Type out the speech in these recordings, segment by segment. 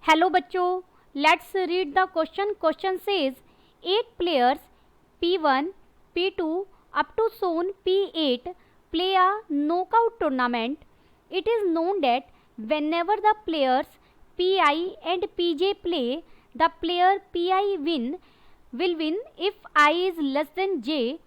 Hello बच्चों, let's read the question. Question says 8 players P1, P2 up to zone P8 play a knockout tournament. It is known that whenever the players PI and PJ play, the player PI will win if I is less than J,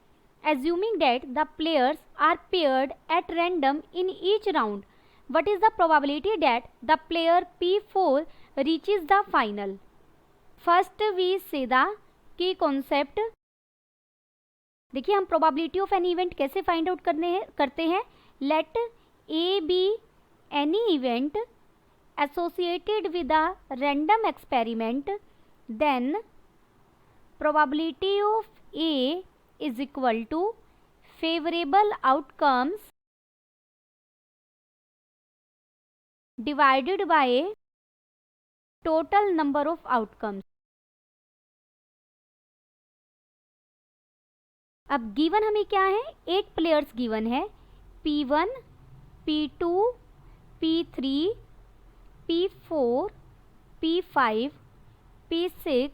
assuming that the players are paired at random in each round. What is the probability that the player P4 reaches the final? First we say the key concept. देखिए हम probability of any event कैसे find out करते हैं. Let A be any event associated with a random experiment, then probability of A is equal to favorable outcomes divided by total number of outcomes. अब given हमें क्या है, 8 players given है, P1, P2, P3, P4, P5, P6,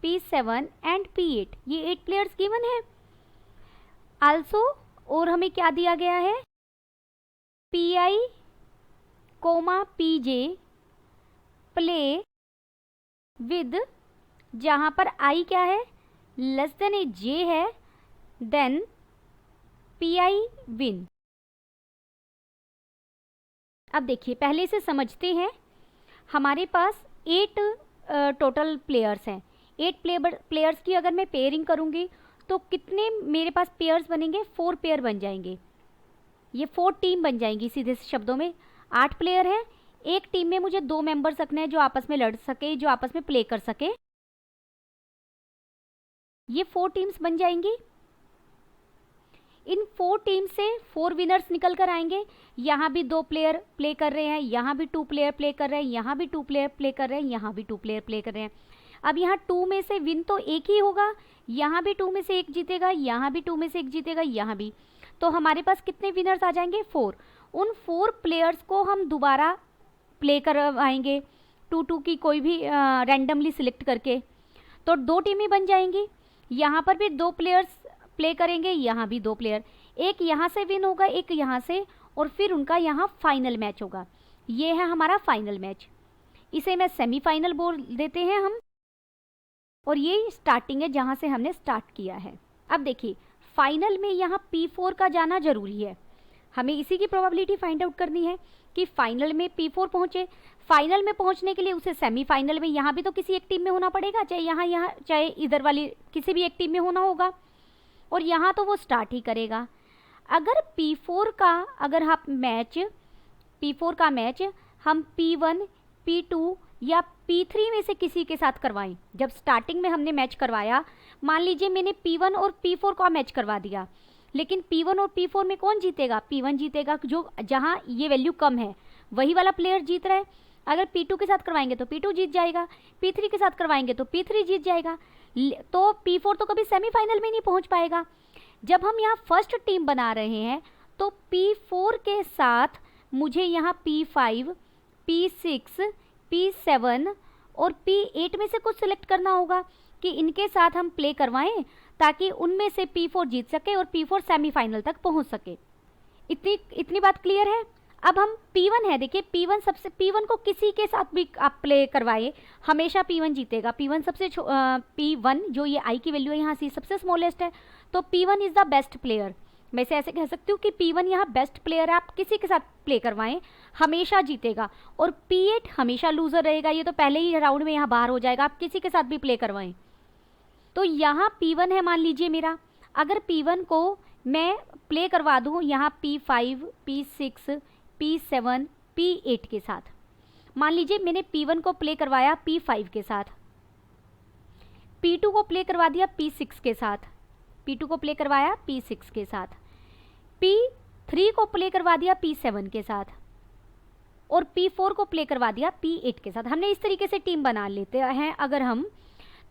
P7 and P8. ये 8 players given है. Also और हमें क्या दिया गया है, PI, PJ प्ले विद, जहां पर I क्या है, लेस देन ए J है, देन PI विन. अब देखिए पहले से समझते हैं. हमारे पास 8 टोटल प्लेयर्स हैं. 8 प्लेयर्स की अगर मैं पेयरिंग करूंगी तो कितने मेरे पास पेयर्स बनेंगे, 4 पेयर बन जाएंगे. ये 4 टीम बन जाएंगी. सीधे शब्दों में 8 प्लेयर हैं. एक टीम में मुझे 2 मेंबर्स रखने हैं जो आपस में लड़ सके, जो आपस में प्ले कर सके. ये 4 टीम्स बन जाएंगी. इन 4 टीम से 4 विनर्स निकल कर आएंगे. यहाँ भी 2 प्लेयर प्ले कर रहे हैं, यहाँ भी 2 प्लेयर प्ले कर रहे हैं, यहाँ भी 2 प्लेयर प्ले कर रहे हैं, यहाँ भी 2 प्लेयर प्ले कर रहे हैं. अब यहाँ 2 में से विन तो एक ही होगा. यहाँ भी 2 में से एक जीतेगा, यहाँ भी 2 में से एक जीतेगा, यहाँ भी. तो हमारे पास कितने विनर्स आ जाएंगे, 4. उन 4 प्लेयर्स को हम दोबारा प्ले करवाएंगे 2-2 की कोई भी रैंडमली सिलेक्ट करके. तो 2 टीमें बन जाएंगी. यहाँ पर भी 2 प्लेयर्स प्ले करेंगे, यहाँ भी 2 प्लेयर. एक यहाँ से विन होगा, एक यहाँ से, और फिर उनका यहाँ फाइनल मैच होगा. ये है हमारा फाइनल मैच. इसे मैं सेमीफाइनल बोल देते हैं हम. और ये स्टार्टिंग है जहाँ से हमने स्टार्ट किया है. अब देखिए फाइनल में यहाँ P4 का जाना जरूरी है. हमें इसी की प्रोबेबिलिटी फाइंड आउट करनी है कि फाइनल में P4 पहुँचे. फाइनल में पहुँचने के लिए उसे सेमीफाइनल में यहाँ भी तो किसी एक टीम में होना पड़ेगा, चाहे यहाँ चाहे इधर वाली किसी भी एक टीम में होना होगा. और यहाँ तो वो स्टार्ट ही करेगा. अगर P4 का मैच हम P1, P2 या P3 में से किसी के साथ करवाएं. जब स्टार्टिंग में हमने मैच करवाया, मान लीजिए मैंने P1 और P4 का मैच करवा दिया, लेकिन P1 और P4 में कौन जीतेगा, P1 जीतेगा. जो जहाँ ये वैल्यू कम है वही वाला प्लेयर जीत रहा है. अगर P2 के साथ करवाएंगे तो P2 जीत जाएगा, P3 के साथ करवाएंगे तो P3 जीत जाएगा. तो P4 तो कभी सेमीफाइनल में नहीं पहुंच पाएगा. जब हम यहाँ फर्स्ट टीम बना रहे हैं तो P4 के साथ मुझे यहाँ P5, P6, P7 और P8 में से कुछ सिलेक्ट करना होगा कि इनके साथ हम प्ले करवाएं ताकि उनमें से P4 जीत सके और P4 सेमीफाइनल तक पहुंच सके. इतनी बात क्लियर है. अब हम P1 है, देखिए P1 को किसी के साथ भी आप प्ले करवाए, हमेशा P1 जीतेगा. P1 जो ये I की वैल्यू है यहाँ सी सबसे स्मॉलेस्ट है, तो P1 is the best player. मैं इसे ऐसे कह सकती हूँ कि P1 यहाँ बेस्ट प्लेयर है. आप किसी के साथ प्ले करवाएं हमेशा जीतेगा. और P8 हमेशा लूजर रहेगा. ये तो पहले ही राउंड में यहाँ बाहर हो जाएगा. आप किसी के साथ भी प्ले करवाएं. तो यहाँ P1 है मान लीजिए मेरा. अगर P1 को मैं प्ले करवा दूँ यहाँ P5, P6, P7, P8 के साथ. मान लीजिए मैंने P1 को प्ले करवाया P5 के साथ, P2 को प्ले करवा दिया P6 के साथ, P2 को प्ले करवाया P6 के साथ, P3 को प्ले करवा दिया P7 के साथ, और P4 को प्ले करवा दिया P8 के साथ. हमने इस तरीके से टीम बना लेते हैं अगर हम.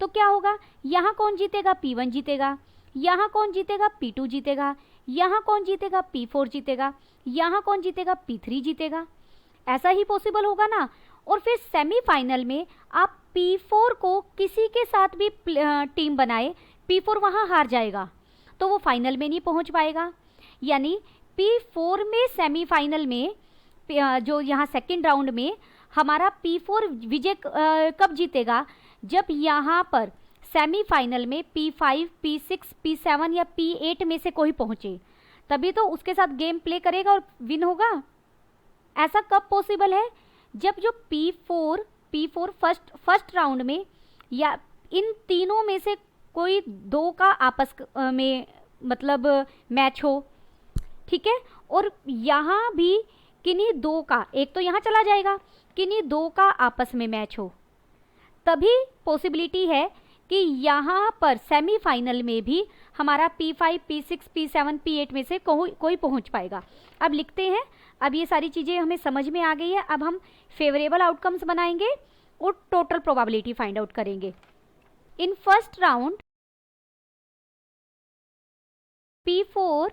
तो क्या होगा, यहाँ कौन जीतेगा, P1 जीतेगा. यहाँ कौन जीतेगा, P2 जीतेगा. यहाँ कौन जीतेगा, P4 जीतेगा. यहाँ कौन जीतेगा, P3 जीतेगा. ऐसा ही पॉसिबल होगा ना. और फिर सेमीफाइनल में आप P4 को किसी के साथ भी टीम बनाए, P4 वहाँ हार जाएगा तो वो फाइनल में नहीं पहुँच पाएगा। यानी P4 में सेमीफाइनल में जो यहाँ सेकेंड राउंड में हमारा P4 विजय कब जीतेगा, जब यहाँ पर सेमीफाइनल में P5, P6, P7 या P8 में से कोई पहुँचे, तभी तो उसके साथ गेम प्ले करेगा और विन होगा। ऐसा कब पॉसिबल है, जब जो P4 फर्स्ट राउंड में या इन तीनों में से कोई दो का आपस में मतलब मैच हो, ठीक है। और यहाँ भी किन्हीं दो का, एक तो यहाँ चला जाएगा, किन्हीं दो का आपस में मैच हो, तभी पॉसिबिलिटी है कि यहाँ पर सेमीफाइनल में भी हमारा P5, P6, P7, P8 में से कोई पहुँच पाएगा। अब लिखते हैं। अब ये सारी चीज़ें हमें समझ में आ गई है। अब हम फेवरेबल आउटकम्स बनाएंगे और टोटल प्रोबेबिलिटी फाइंड आउट करेंगे। In first round P4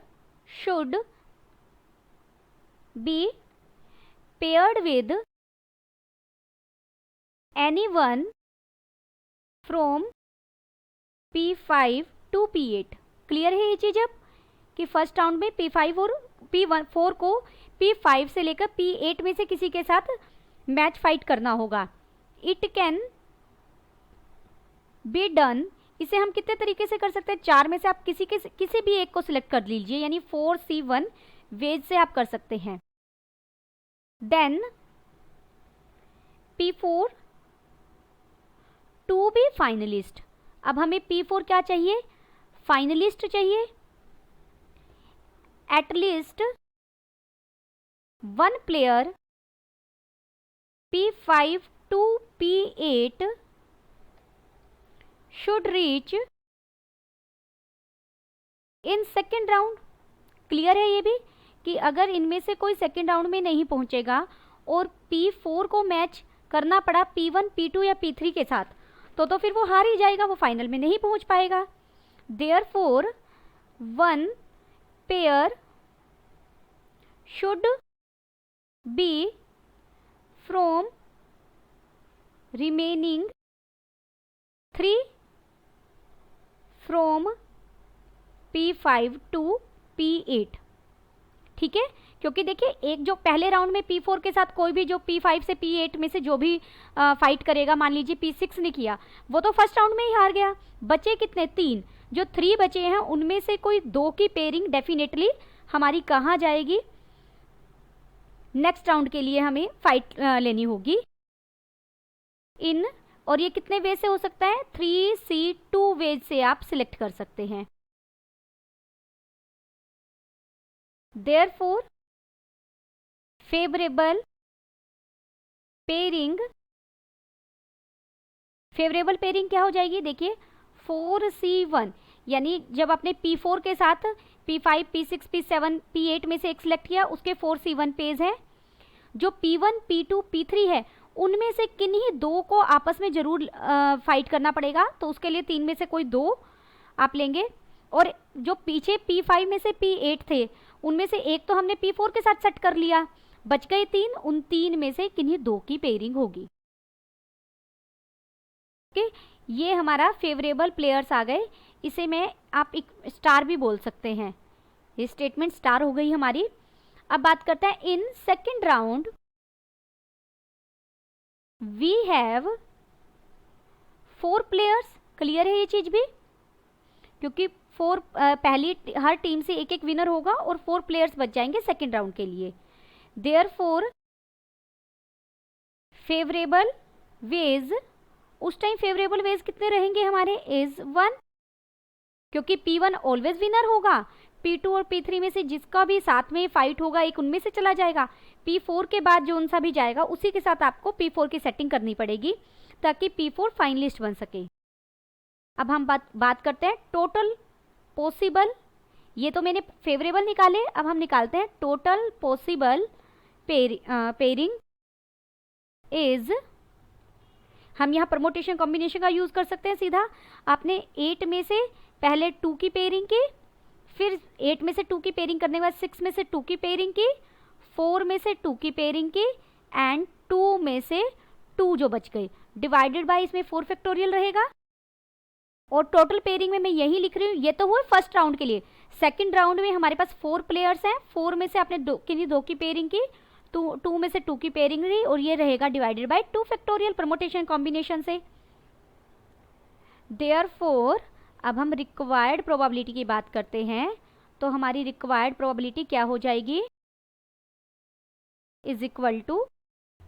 should be paired with anyone from P5 to P8। Clear है ये चीज़ अब कि फर्स्ट राउंड में P5 और P4 को P5 से लेकर P8 में से किसी के साथ मैच फाइट करना होगा। इट कैन बी डन, इसे हम कितने तरीके से कर सकते हैं, चार में से आप किसी भी एक को सिलेक्ट कर लीजिए, यानी 4C1 वेज से आप कर सकते हैं। Then P4 to be finalist. अब हमें P4 क्या चाहिए, फाइनलिस्ट चाहिए। At least one player P5 to P8 should reach in second round। Clear है ये भी कि अगर इनमें से कोई सेकेंड राउंड में नहीं पहुंचेगा और P4 को मैच करना पड़ा P1, P2 या P3 के साथ, तो फिर वो हार ही जाएगा, वो फाइनल में नहीं पहुंच पाएगा। Therefore, one pair should be from remaining 3 from P5 to P8। ठीक है, क्योंकि देखिए एक जो पहले राउंड में P4 के साथ कोई भी जो P5 से P8 में से जो भी फाइट करेगा, मान लीजिए P6 ने किया, वो तो फर्स्ट राउंड में ही हार गया। बचे कितने, 3। जो 3 बचे हैं उनमें से कोई 2 की पेयरिंग डेफिनेटली हमारी कहाँ जाएगी, नेक्स्ट राउंड के लिए हमें फाइट लेनी होगी इन, और ये कितने वे से हो सकता है, 3C2 वेज से आप सिलेक्ट कर सकते हैं। Therefore, फेवरेबल पेयरिंग क्या हो जाएगी, देखिए 4C1, यानी जब आपने P4 के साथ P5, P6, P7, P8 में से एक सिलेक्ट किया, उसके 4C1 पेज है। जो P1, P2, P3 है, उनमें से किन्हीं दो को आपस में जरूर फाइट करना पड़ेगा, तो उसके लिए 3 में से कोई 2 आप लेंगे। और जो पीछे P5 में से P8 थे, उनमें से एक तो हमने P4 के साथ सेट कर लिया, बच गए 3, उन 3 में से किन्हीं 2 की पेयरिंग होगी। ओके, ये हमारा फेवरेबल प्लेयर्स आ गए। इसे मैं आप एक स्टार भी बोल सकते हैं, ये स्टेटमेंट स्टार हो गई हमारी। अब बात करते हैं in second round we have 4 players. Clear है ये चीज भी, क्योंकि 4 पहली हर टीम से एक विनर होगा और 4 प्लेयर्स बच जाएंगे सेकेंड राउंड के लिए। देयरफॉर फेवरेबल वेज, उस टाइम फेवरेबल वेज कितने रहेंगे हमारे, इज 1, क्योंकि P1 ऑलवेज विनर होगा। P2 और P3 में से जिसका भी साथ में फाइट होगा एक उनमें से चला जाएगा। P4 के बाद जो उनसा भी जाएगा उसी के साथ आपको P4 की सेटिंग करनी पड़ेगी ताकि P4 फाइनलिस्ट बन सके। अब हम बात करते हैं टोटल पॉसिबल, ये तो मैंने फेवरेबल निकाले, अब हम निकालते हैं टोटल पॉसिबल पेयरिंग इज, हम यहाँ परमोटेशन कॉम्बिनेशन का यूज कर सकते हैं सीधा। आपने 8 में से पहले 2 की पेयरिंग की, फिर 8 में से 2 की पेयरिंग करने के बाद 6 में से 2 की पेयरिंग की, 4 में से 2 की पेयरिंग की एंड 2 में से 2 जो बच गए, डिवाइडेड बाय इसमें 4 फैक्टोरियल रहेगा। और टोटल पेयरिंग में मैं यही लिख रही हूँ, ये तो हुआ फर्स्ट राउंड के लिए। सेकंड राउंड में हमारे पास 4 प्लेयर्स हैं, 4 में से आपने दो की पेयरिंग की, 2 में से 2 की पेयरिंग रही, और ये रहेगा divided by 2 factorial permutation combination से। देयरफॉर अब हम रिक्वायर्ड प्रोबेबिलिटी की बात करते हैं, तो हमारी रिक्वायर्ड प्रोबेबिलिटी क्या हो जाएगी, इज इक्वल टू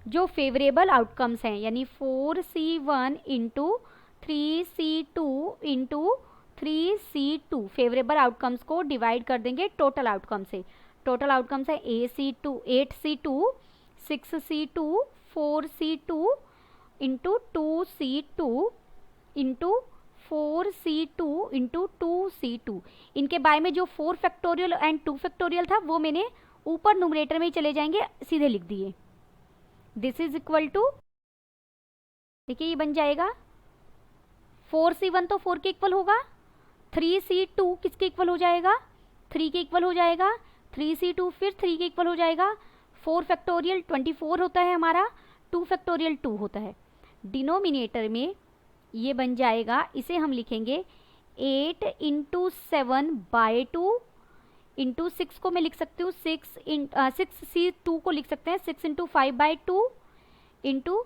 जो फेवरेबल आउटकम्स हैं, यानी 4C1 into 3C2 into 3C2, favourable outcomes को डिवाइड कर देंगे टोटल आउटकम से। टोटल आउटकम्स है 8C2, 6C2, 4C2 into 2C2 into 4C2 into 2C2। इनके बाय में जो 4 फैक्टोरियल एंड 2 फैक्टोरियल था वो मैंने ऊपर न्यूमरेटर में ही चले जाएंगे, सीधे लिख दिए। दिस इज इक्वल टू, देखिए ये बन जाएगा 4C1 तो 4 के इक्वल होगा, 3C2 किसके इक्वल हो जाएगा, 3 के इक्वल हो जाएगा, 3C2 फिर 3 के इक्वल हो जाएगा, 4 फैक्टोरियल 24 होता है हमारा, 2 फैक्टोरियल 2 होता है। डिनोमिनेटर में ये बन जाएगा, इसे हम लिखेंगे 8 इंटू 7 बाई 2 इंटू 6 को मैं लिख सकती हूँ 6C2 को लिख सकते हैं 6 इंटू 5 बाई 2 इंटू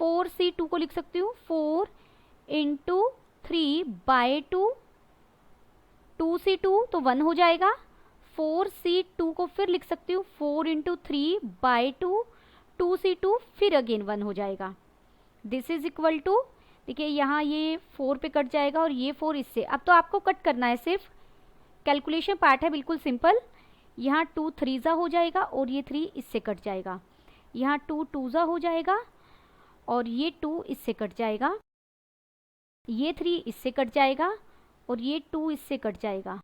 4C2 को लिख सकती हूँ 4 इंटू 3 बाई 2, 2C2 तो 1 हो जाएगा, 4C2 को फिर लिख सकती हूँ 4 इंटू 3 बाई 2, 2C2 फिर अगेन 1 हो जाएगा। दिस इज इक्वल टू, देखिए यहाँ ये 4 पे कट जाएगा और ये 4 इससे। अब तो आपको कट करना है, सिर्फ कैलकुलेशन पार्ट है, बिल्कुल सिंपल। यहाँ 2 3 हो जाएगा और ये 3 इससे कट जाएगा, यहाँ 2 2 हो जाएगा और ये 2 इससे कट जाएगा, ये 3 इससे कट जाएगा और ये 2 इससे कट जाएगा।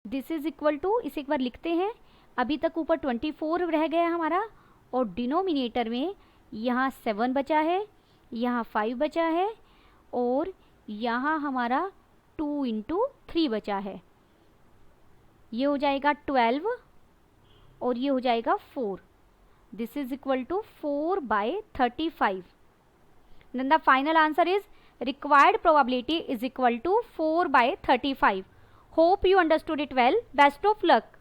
दिस इज इक्वल टू, इसे एक बार लिखते हैं, अभी तक ऊपर 24 रह गया हमारा और डिनोमिनेटर में यहाँ 7 बचा है, यहाँ 5 बचा है और यहाँ हमारा 2 इंटू 3 बचा है। ये हो जाएगा 12 और ये हो जाएगा 4। This is equal to 4/35। Then the final answer is required probability is equal to 4/35. Hope you understood it well. Best of luck.